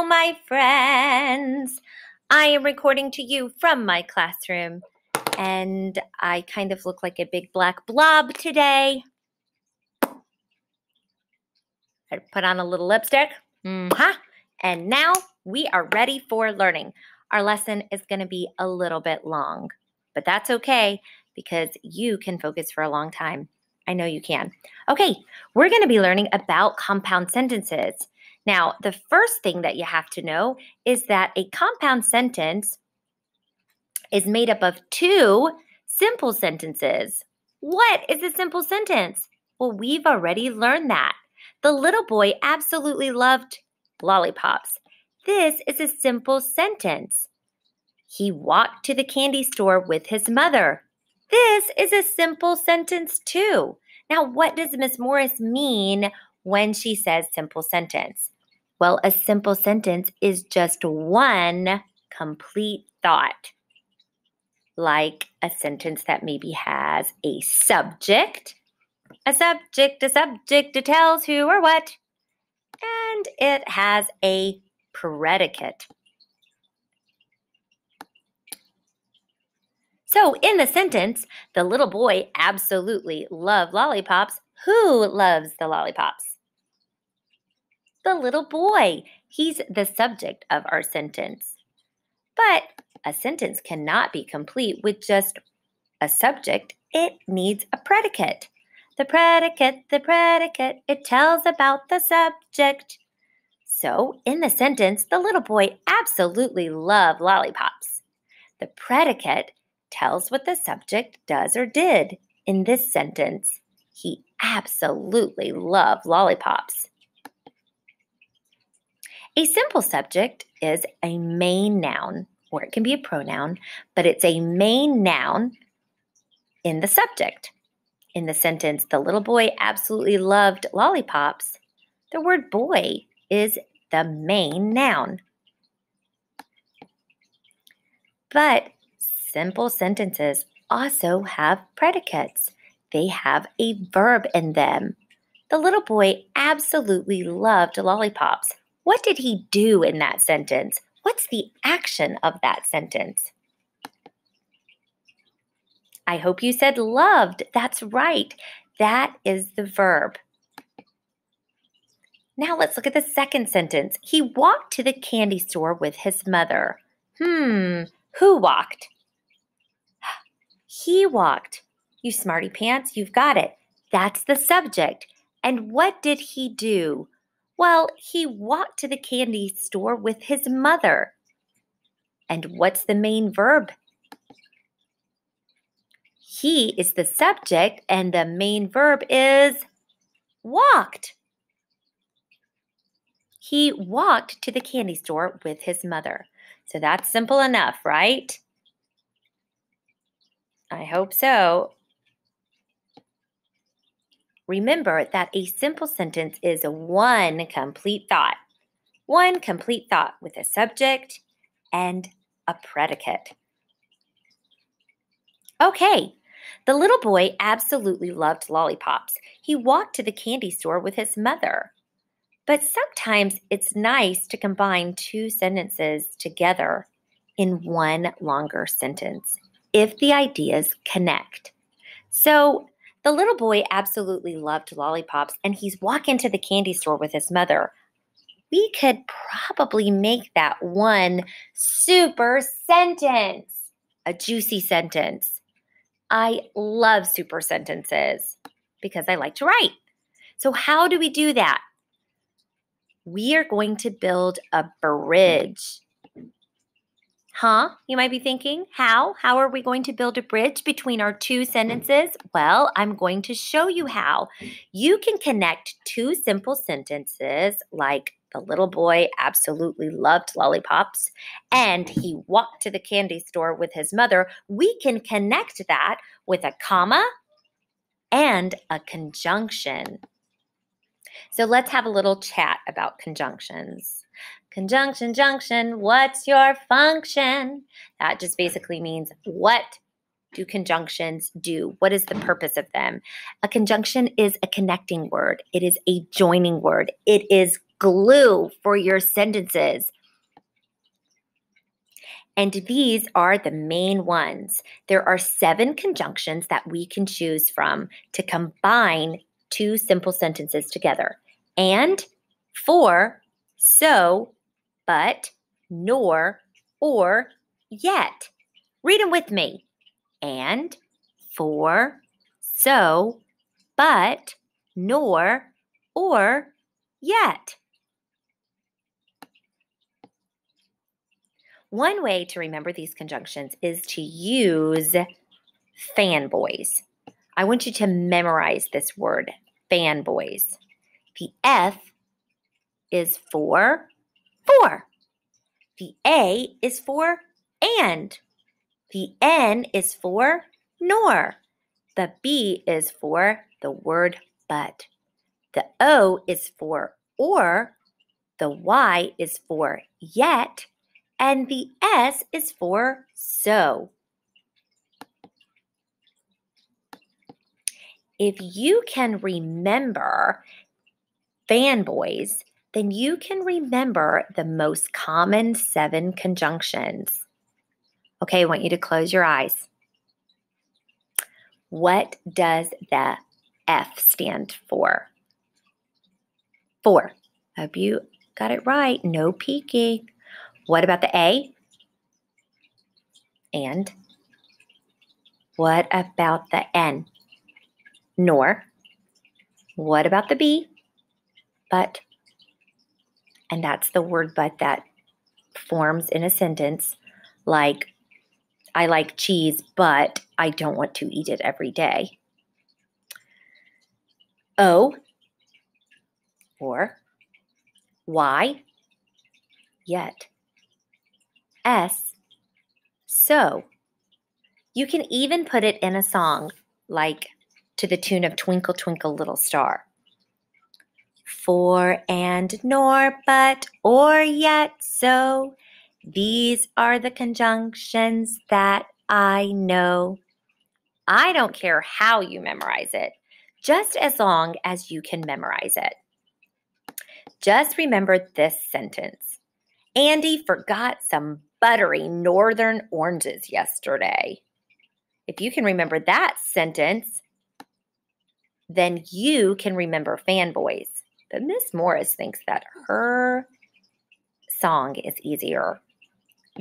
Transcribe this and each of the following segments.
my friends. I am recording to you from my classroom, and I kind of look like a big black blob today. I put on a little lipstick. And now we are ready for learning. Our lesson is going to be a little bit long, but that's okay because you can focus for a long time. I know you can. Okay, we're going to be learning about compound sentences. Now, the first thing that you have to know is that a compound sentence is made up of two simple sentences. What is a simple sentence? Well, we've already learned that. The little boy absolutely loved lollipops. This is a simple sentence. He walked to the candy store with his mother. This is a simple sentence too. Now, what does Miss Morris mean when she says simple sentence? Well, a simple sentence is just one complete thought, like a sentence that maybe has a subject, it tells who or what, and it has a predicate. So in the sentence, the little boy absolutely loved lollipops. Who loves the lollipops? The little boy. He's the subject of our sentence. But a sentence cannot be complete with just a subject. It needs a predicate. The predicate, it tells about the subject. So in the sentence, the little boy absolutely loved lollipops. The predicate tells what the subject does or did. In this sentence, he absolutely loved lollipops. A simple subject is a main noun, or it can be a pronoun, but it's a main noun in the subject. In the sentence, the little boy absolutely loved lollipops, the word boy is the main noun. But simple sentences also have predicates. They have a verb in them. The little boy absolutely loved lollipops. What did he do in that sentence? What's the action of that sentence? I hope you said loved. That's right. That is the verb. Now let's look at the second sentence. He walked to the candy store with his mother. Who walked? He walked. You smarty pants, you've got it. That's the subject. And what did he do? Well, he walked to the candy store with his mother. And what's the main verb? He is the subject, and the main verb is walked. He walked to the candy store with his mother. So that's simple enough, right? I hope so. Remember that a simple sentence is one complete thought. One complete thought with a subject and a predicate. Okay, the little boy absolutely loved lollipops. He walked to the candy store with his mother. But sometimes it's nice to combine two sentences together in one longer sentence if the ideas connect. So the little boy absolutely loved lollipops, and he's walking to the candy store with his mother. We could probably make that one super sentence, a juicy sentence. I love super sentences because I like to write. So how do we do that? We are going to build a bridge. You might be thinking, how? How are we going to build a bridge between our two sentences? Well, I'm going to show you how. You can connect two simple sentences like the little boy absolutely loved lollipops and he walked to the candy store with his mother. We can connect that with a comma and a conjunction. So let's have a little chat about conjunctions. Conjunction, junction, what's your function? That just basically means what do conjunctions do? What is the purpose of them? A conjunction is a connecting word. It is a joining word. It is glue for your sentences. And these are the main ones. There are 7 conjunctions that we can choose from to combine 2 simple sentences together. And, for, so, but, nor, or, yet. Read them with me. And, for, so, but, nor, or, yet. One way to remember these conjunctions is to use fanboys. I want you to memorize this word, fanboys. The F is for. The A is for and. The N is for nor. The B is for the word but. The O is for or. The Y is for yet. And the S is for so. If you can remember fanboys, then you can remember the most common 7 conjunctions. Okay, I want you to close your eyes. What does the F stand for? For. Hope you got it right. No peeking. What about the A? And. What about the N? Nor. What about the B? But. And that's the word but that forms in a sentence like, I like cheese, but I don't want to eat it every day. O, or, Y, yet. S, so. You can even put it in a song, like to the tune of Twinkle, Twinkle, Little Star. For and nor, but, or yet, so. These are the conjunctions that I know. I don't care how you memorize it, just as long as you can memorize it. Just remember this sentence. Andy forgot some buttery northern oranges yesterday. If you can remember that sentence, then you can remember fanboys. But Miss Morris thinks that her song is easier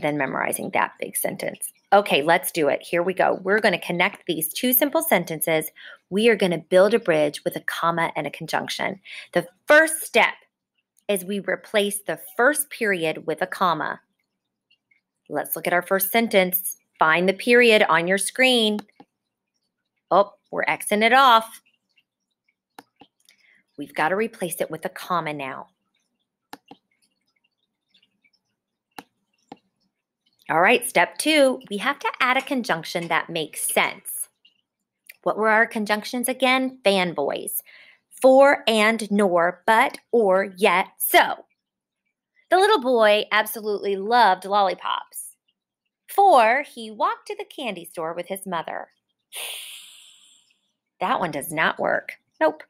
than memorizing that big sentence. Okay, let's do it. Here we go. We're going to connect these 2 simple sentences. We are going to build a bridge with a comma and a conjunction. The first step is we replace the first period with a comma. Let's look at our first sentence. Find the period on your screen. Oh, we're Xing it off. We've got to replace it with a comma now. All right, step 2, we have to add a conjunction that makes sense. What were our conjunctions again? Fanboys. For and nor, but, or, yet, so. The little boy absolutely loved lollipops. For he walked to the candy store with his mother. That one does not work. Nope.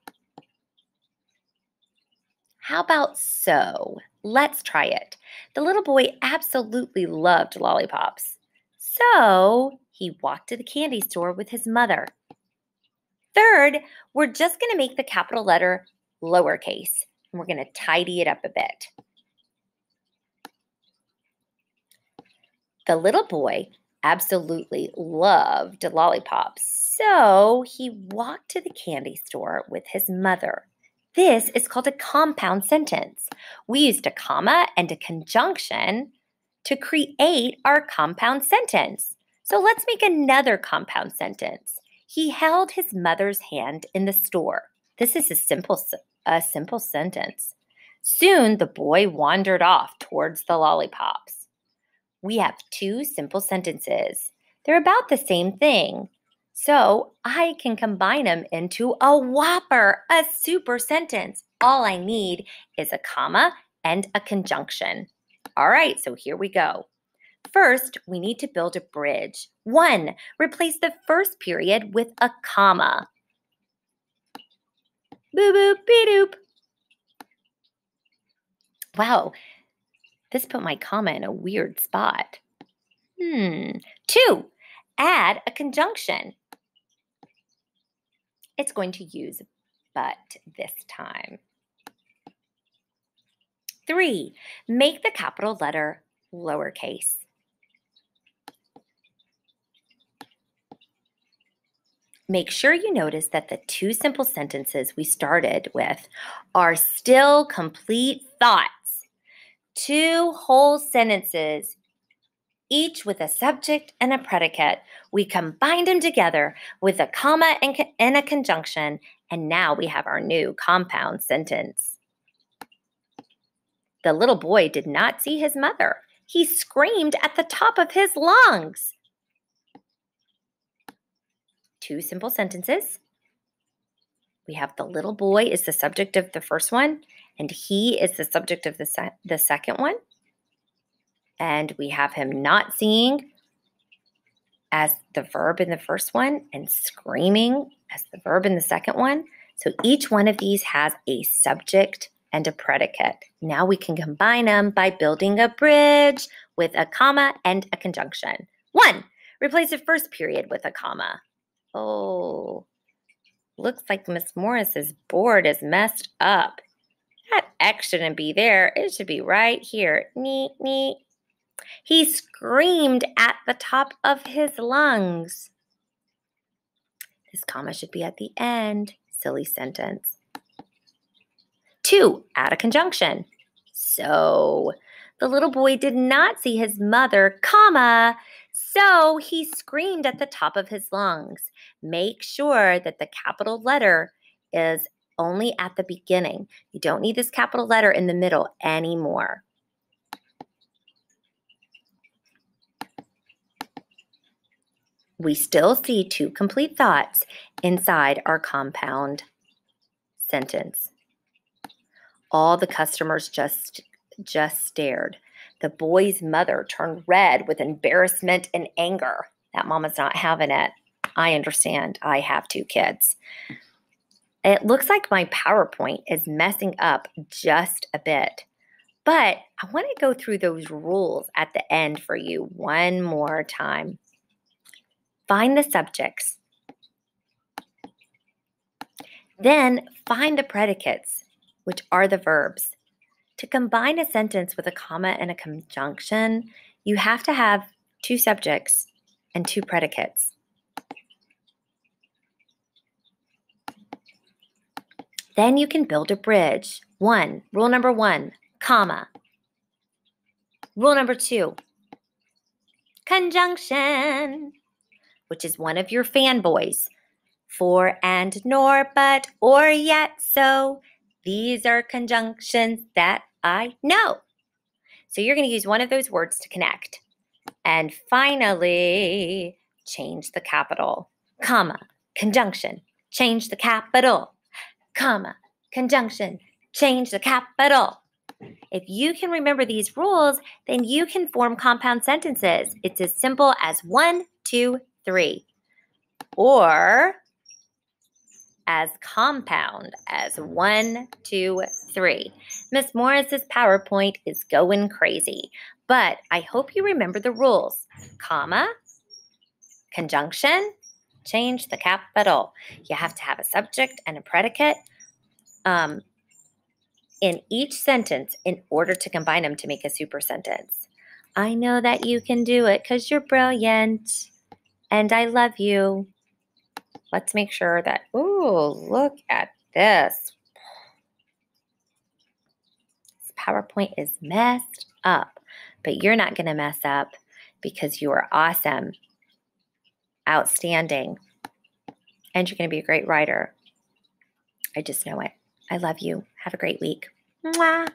How about so? Let's try it. The little boy absolutely loved lollipops. So he walked to the candy store with his mother. Third, we're just going to make the capital letter lowercase, and we're going to tidy it up a bit. The little boy absolutely loved lollipops, so he walked to the candy store with his mother. This is called a compound sentence. We used a comma and a conjunction to create our compound sentence. So let's make another compound sentence. He held his mother's hand in the store. This is a simple sentence. Soon the boy wandered off towards the lollipops. We have 2 simple sentences. They're about the same thing. So I can combine them into a whopper, a super sentence. All I need is a comma and a conjunction. All right, so here we go. First, we need to build a bridge. 1, replace the first period with a comma. Boop, boop, be doop. Wow, this put my comma in a weird spot. 2, add a conjunction. It's going to use but this time. 3, make the capital letter lowercase. Make sure you notice that the 2 simple sentences we started with are still complete thoughts. 2 whole sentences, each with a subject and a predicate. We combined them together with a comma and a conjunction, and now we have our new compound sentence. The little boy did not see his mother. He screamed at the top of his lungs. 2 simple sentences. We have the little boy is the subject of the first one, and he is the subject of the second one. And we have him not seeing as the verb in the first one and screaming as the verb in the second one. So each one of these has a subject and a predicate. Now we can combine them by building a bridge with a comma and a conjunction. 1, replace the first period with a comma. Oh, looks like Miss Morris's board is messed up. That X shouldn't be there. It should be right here. Neat, neat. He screamed at the top of his lungs. This comma should be at the end. Silly sentence. 2, add a conjunction. So, the little boy did not see his mother, comma, so he screamed at the top of his lungs. Make sure that the capital letter is only at the beginning. You don't need this capital letter in the middle anymore. We still see 2 complete thoughts inside our compound sentence. All the customers just stared. The boy's mother turned red with embarrassment and anger. That mama's not having it. I understand. I have 2 kids. It looks like my PowerPoint is messing up just a bit, but I want to go through those rules at the end for you one more time. Find the subjects. Then find the predicates, which are the verbs. To combine a sentence with a comma and a conjunction, you have to have 2 subjects and 2 predicates. Then you can build a bridge. Rule number 1, comma. Rule number 2, conjunction, which is one of your fanboys. For and nor, but, or yet, so. These are conjunctions that I know. So you're going to use one of those words to connect. And finally, change the capital. Comma, conjunction, change the capital. Comma, conjunction, change the capital. If you can remember these rules, then you can form compound sentences. It's as simple as 1, 2, 3. Or as compound as 1, 2, 3. Miss Morris's PowerPoint is going crazy, but I hope you remember the rules. Comma, conjunction, change the capital. You have to have a subject and a predicate in each sentence in order to combine them to make a super sentence. I know that you can do it because you're brilliant, and I love you. Let's make sure that, ooh, look at this. This PowerPoint is messed up, but you're not going to mess up because you are awesome, outstanding, and you're going to be a great writer. I just know it. I love you. Have a great week. Mwah.